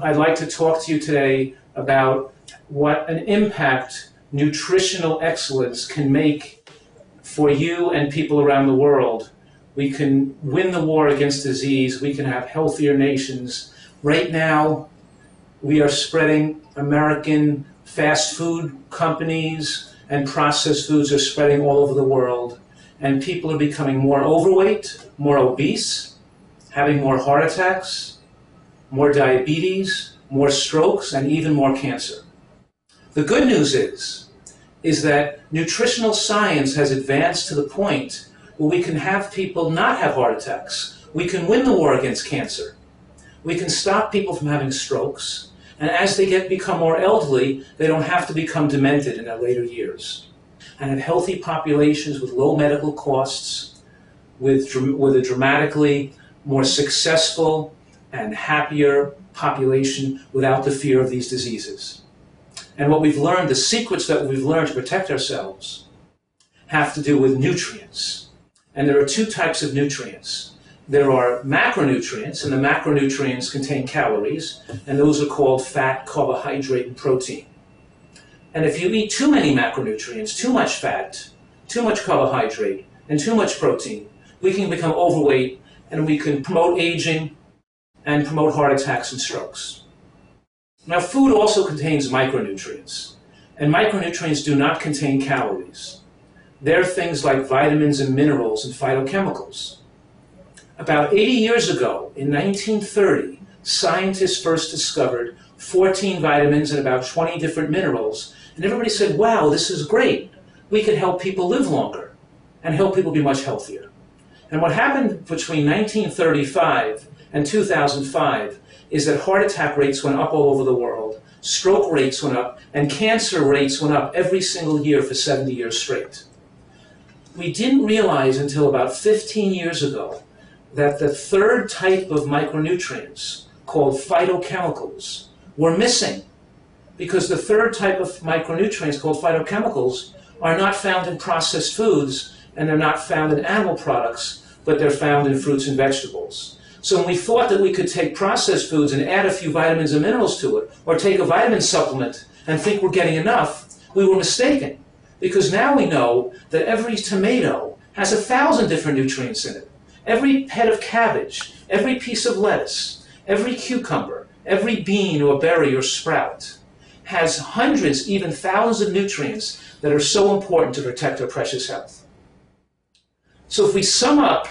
I'd like to talk to you today about what an impact nutritional excellence can make for you and people around the world. We can win the war against disease. We can have healthier nations. Right now, we are spreading American fast food companies and processed foods are spreading all over the world. And people are becoming more overweight, more obese, having more heart attacks, more diabetes, more strokes, and even more cancer. The good news is that nutritional science has advanced to the point where we can have people not have heart attacks. We can win the war against cancer. We can stop people from having strokes. And as they become more elderly, they don't have to become demented in their later years. And have healthy populations with low medical costs, with a dramatically more successful and happier population without the fear of these diseases. And what we've learned, the secrets that we've learned to protect ourselves, have to do with nutrients. And there are two types of nutrients. There are macronutrients, and the macronutrients contain calories, and those are called fat, carbohydrate, and protein. And if you eat too many macronutrients, too much fat, too much carbohydrate, and too much protein, we can become overweight, and we can promote aging and promote heart attacks and strokes. Now, food also contains micronutrients, and micronutrients do not contain calories. They're things like vitamins and minerals and phytochemicals. About 80 years ago, in 1930, scientists first discovered 14 vitamins and about 20 different minerals, and everybody said, wow, this is great. We could help people live longer and help people be much healthier. And what happened between 1935 and 2005 is that heart attack rates went up all over the world, stroke rates went up, and cancer rates went up every single year for 70 years straight. We didn't realize until about 15 years ago that the third type of micronutrients, called phytochemicals, were missing, because the third type of micronutrients, called phytochemicals, are not found in processed foods, and they're not found in animal products, but they're found in fruits and vegetables. So when we thought that we could take processed foods and add a few vitamins and minerals to it, or take a vitamin supplement and think we're getting enough, we were mistaken. Because now we know that every tomato has 1,000 different nutrients in it. Every head of cabbage, every piece of lettuce, every cucumber, every bean or berry or sprout has hundreds, even thousands of nutrients that are so important to protect our precious health. So if we sum up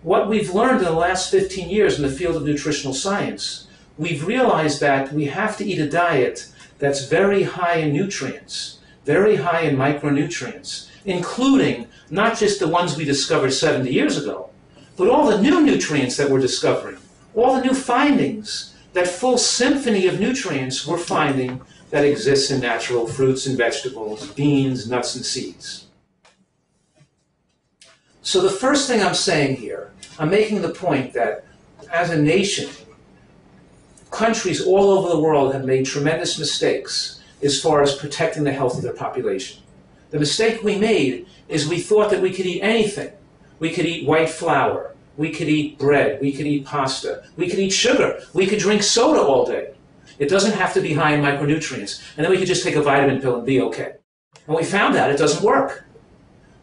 what we've learned in the last 15 years in the field of nutritional science, we've realized that we have to eat a diet that's very high in nutrients, very high in micronutrients, including not just the ones we discovered 70 years ago, but all the new nutrients that we're discovering, all the new findings, that full symphony of nutrients we're finding that exists in natural fruits and vegetables, beans, nuts, and seeds. So the first thing I'm saying here, I'm making the point that as a nation, countries all over the world have made tremendous mistakes as far as protecting the health of their population. The mistake we made is we thought that we could eat anything. We could eat white flour, we could eat bread, we could eat pasta, we could eat sugar, we could drink soda all day. It doesn't have to be high in micronutrients, and then we could just take a vitamin pill and be okay. And we found out it doesn't work.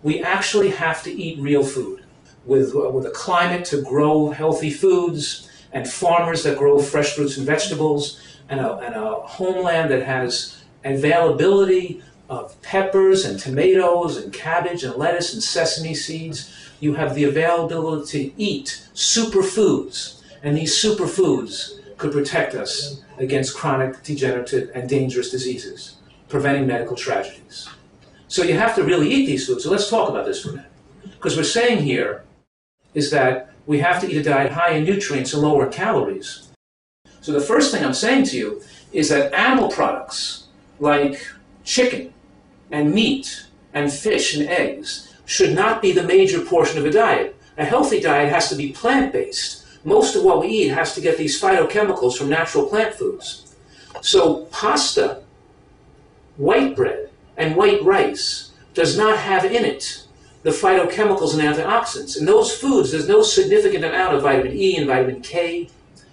We actually have to eat real food, with a climate to grow healthy foods, and farmers that grow fresh fruits and vegetables, and a homeland that has availability of peppers and tomatoes and cabbage and lettuce and sesame seeds. You have the availability to eat superfoods, and these superfoods could protect us against chronic, degenerative, and dangerous diseases, preventing medical tragedies. So you have to really eat these foods. So let's talk about this for a minute. Because we're saying here is that we have to eat a diet high in nutrients and lower in calories. So the first thing I'm saying to you is that animal products like chicken and meat and fish and eggs should not be the major portion of a diet. A healthy diet has to be plant-based. Most of what we eat has to get these phytochemicals from natural plant foods. So pasta, white bread, and white rice does not have in it the phytochemicals and antioxidants. In those foods, there's no significant amount of vitamin E and vitamin K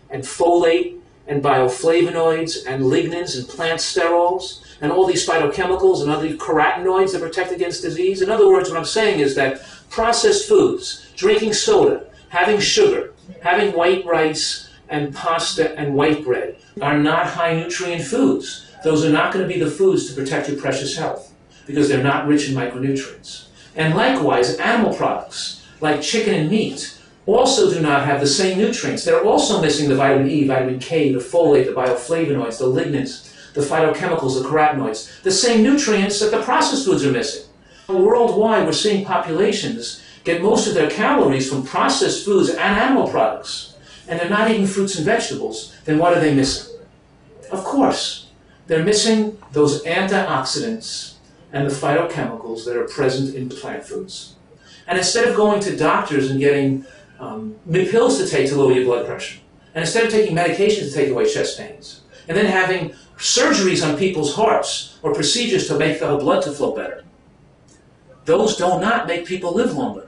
and folate and bioflavonoids and lignins and plant sterols and all these phytochemicals and other carotenoids that protect against disease. In other words, what I'm saying is that processed foods, drinking soda, having sugar, having white rice and pasta and white bread are not high nutrient foods. Those are not going to be the foods to protect your precious health because they're not rich in micronutrients. And likewise, animal products like chicken and meat also do not have the same nutrients. They're also missing the vitamin E, vitamin K, the folate, the bioflavonoids, the lignins, the phytochemicals, the carotenoids, the same nutrients that the processed foods are missing. Worldwide, we're seeing populations get most of their calories from processed foods and animal products, and they're not eating fruits and vegetables. Then what are they missing? Of course, they're missing those antioxidants and the phytochemicals that are present in plant foods. And instead of going to doctors and getting pills to take to lower your blood pressure, and instead of taking medications to take away chest pains, and then having surgeries on people's hearts or procedures to make the blood to flow better, those do not make people live longer.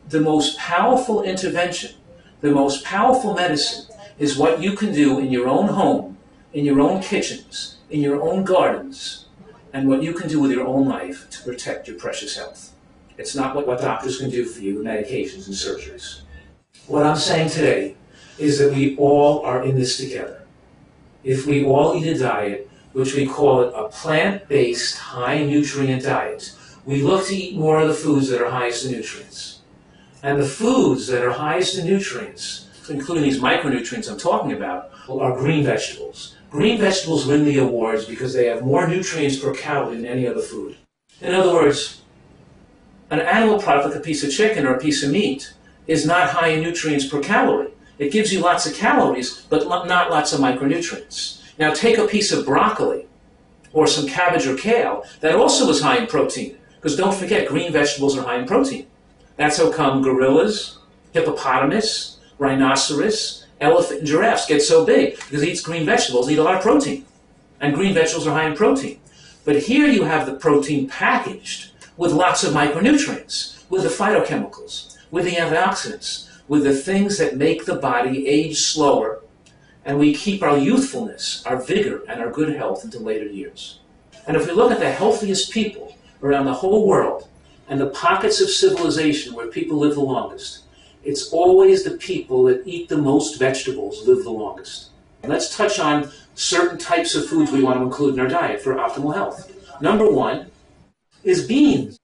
The most powerful intervention, the most powerful medicine is what you can do in your own home, in your own kitchens, in your own gardens, and what you can do with your own life to protect your precious health. It's not what doctors can do for you, medications and surgeries. What I'm saying today is that we all are in this together. If we all eat a diet, which we call it a plant-based high-nutrient diet, we look to eat more of the foods that are highest in nutrients. And the foods that are highest in nutrients, including these micronutrients I'm talking about, are green vegetables. Green vegetables win the awards because they have more nutrients per calorie than any other food. In other words, an animal product like a piece of chicken or a piece of meat is not high in nutrients per calorie. It gives you lots of calories, but not lots of micronutrients. Now take a piece of broccoli or some cabbage or kale that also is high in protein, because don't forget, green vegetables are high in protein. That's how come gorillas, hippopotamus, rhinoceros, elephant, and giraffes get so big, because they eat green vegetables, they eat a lot of protein. And green vegetables are high in protein. But here you have the protein packaged with lots of micronutrients, with the phytochemicals, with the antioxidants, with the things that make the body age slower, and we keep our youthfulness, our vigor, and our good health into later years. And if we look at the healthiest people around the whole world, and the pockets of civilization where people live the longest, it's always the people that eat the most vegetables live the longest. And let's touch on certain types of foods we want to include in our diet for optimal health. Number one is beans.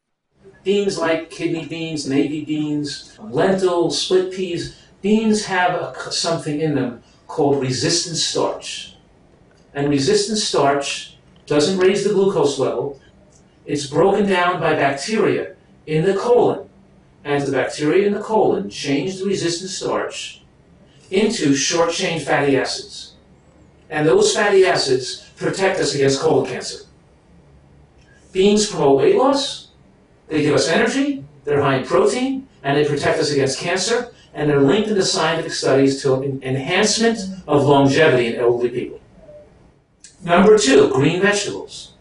Beans like kidney beans, navy beans, lentils, split peas. Beans have something in them called resistant starch. And resistant starch doesn't raise the glucose level. It's broken down by bacteria in the colon. And the bacteria in the colon change the resistant starch into short-chain fatty acids. And those fatty acids protect us against colon cancer. Beans promote weight loss, they give us energy, they're high in protein, and they protect us against cancer, and they're linked in the scientific studies to enhancement of longevity in elderly people. Number two, green vegetables.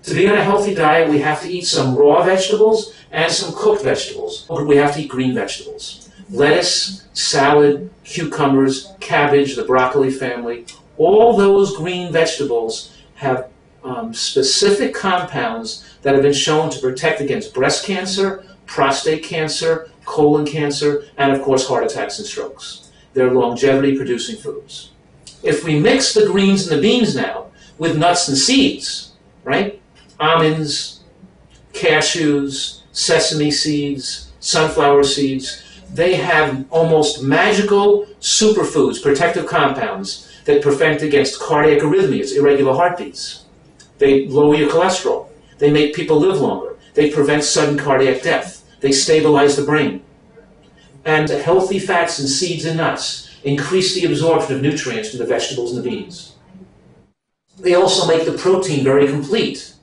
To be on a healthy diet, we have to eat some raw vegetables and some cooked vegetables. We have to eat green vegetables. Lettuce, salad, cucumbers, cabbage, the broccoli family, all those green vegetables have specific compounds that have been shown to protect against breast cancer, prostate cancer, colon cancer, and of course heart attacks and strokes. They're longevity-producing foods. If we mix the greens and the beans now with nuts and seeds, right? Almonds, cashews, sesame seeds, sunflower seeds, they have almost magical superfoods, protective compounds that prevent against cardiac arrhythmias, irregular heartbeats. They lower your cholesterol. They make people live longer. They prevent sudden cardiac death. They stabilize the brain. And the healthy fats in seeds and nuts increase the absorption of nutrients from the vegetables and the beans. They also make the protein very complete.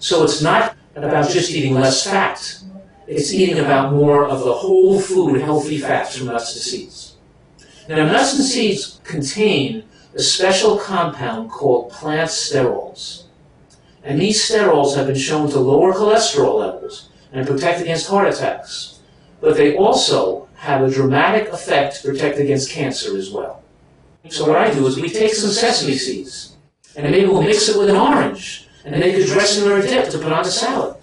So it's not about just eating less fat. It's eating about more of the whole food healthy fats from nuts and seeds. Now, nuts and seeds contain a special compound called plant sterols. And these sterols have been shown to lower cholesterol levels and protect against heart attacks. But they also have a dramatic effect to protect against cancer as well. So what I do is we take some sesame seeds, and maybe we'll mix it with an orange, and make a dressing or a dip to put on the salad,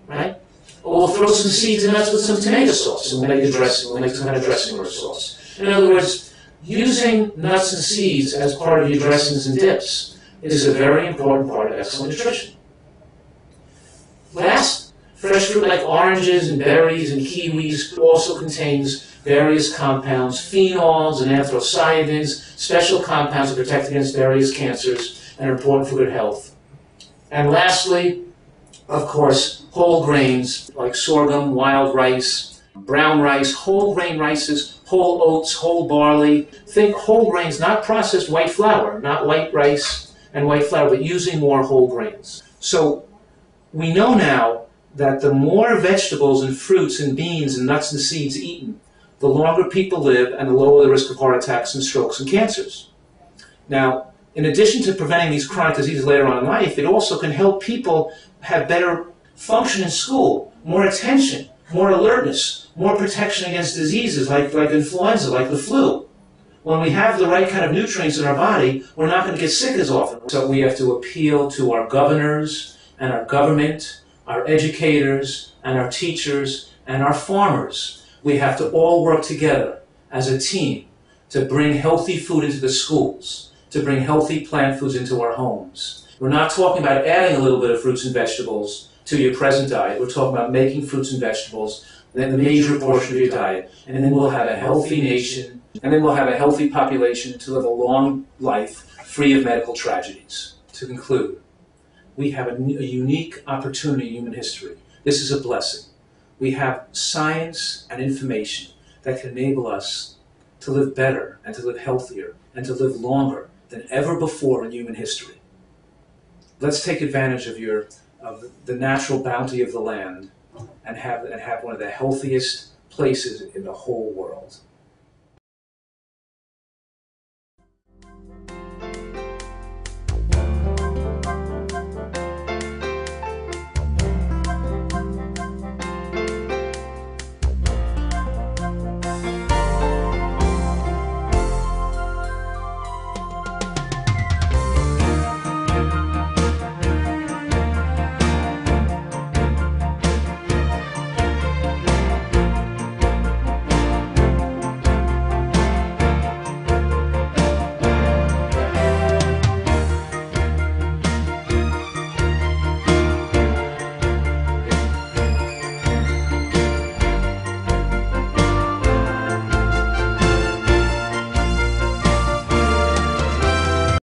right? Or we'll throw some seeds and nuts with some tomato sauce, and we'll make a dressing, we'll make some kind of dressing or a sauce. In other words, using nuts and seeds as part of your dressings and dips is a very important part of excellent nutrition. Last, fresh fruit like oranges and berries and kiwis also contains various compounds, phenols and anthocyanins, special compounds that protect against various cancers and are important for good health. And lastly, of course, whole grains like sorghum, wild rice, brown rice, whole grain rices, whole oats, whole barley. Think whole grains, not processed white flour, not white rice and white flour, but using more whole grains. So we know now that the more vegetables and fruits and beans and nuts and seeds eaten, the longer people live and the lower the risk of heart attacks and strokes and cancers. Now, in addition to preventing these chronic diseases later on in life, it also can help people have better function in school, more attention, more alertness, more protection against diseases like influenza, like the flu. When we have the right kind of nutrients in our body, we're not going to get sick as often. So we have to appeal to our governors and our government, our educators and our teachers and our farmers. We have to all work together as a team to bring healthy food into the schools, to bring healthy plant foods into our homes. We're not talking about adding a little bit of fruits and vegetables to your present diet. We're talking about making fruits and vegetables the major portion of your diet. And then we'll have a healthy nation, and then we'll have a healthy population to live a long life free of medical tragedies. To conclude, we have a unique opportunity in human history. This is a blessing. We have science and information that can enable us to live better and to live healthier and to live longer than ever before in human history. Let's take advantage of the natural bounty of the land and have one of the healthiest places in the whole world.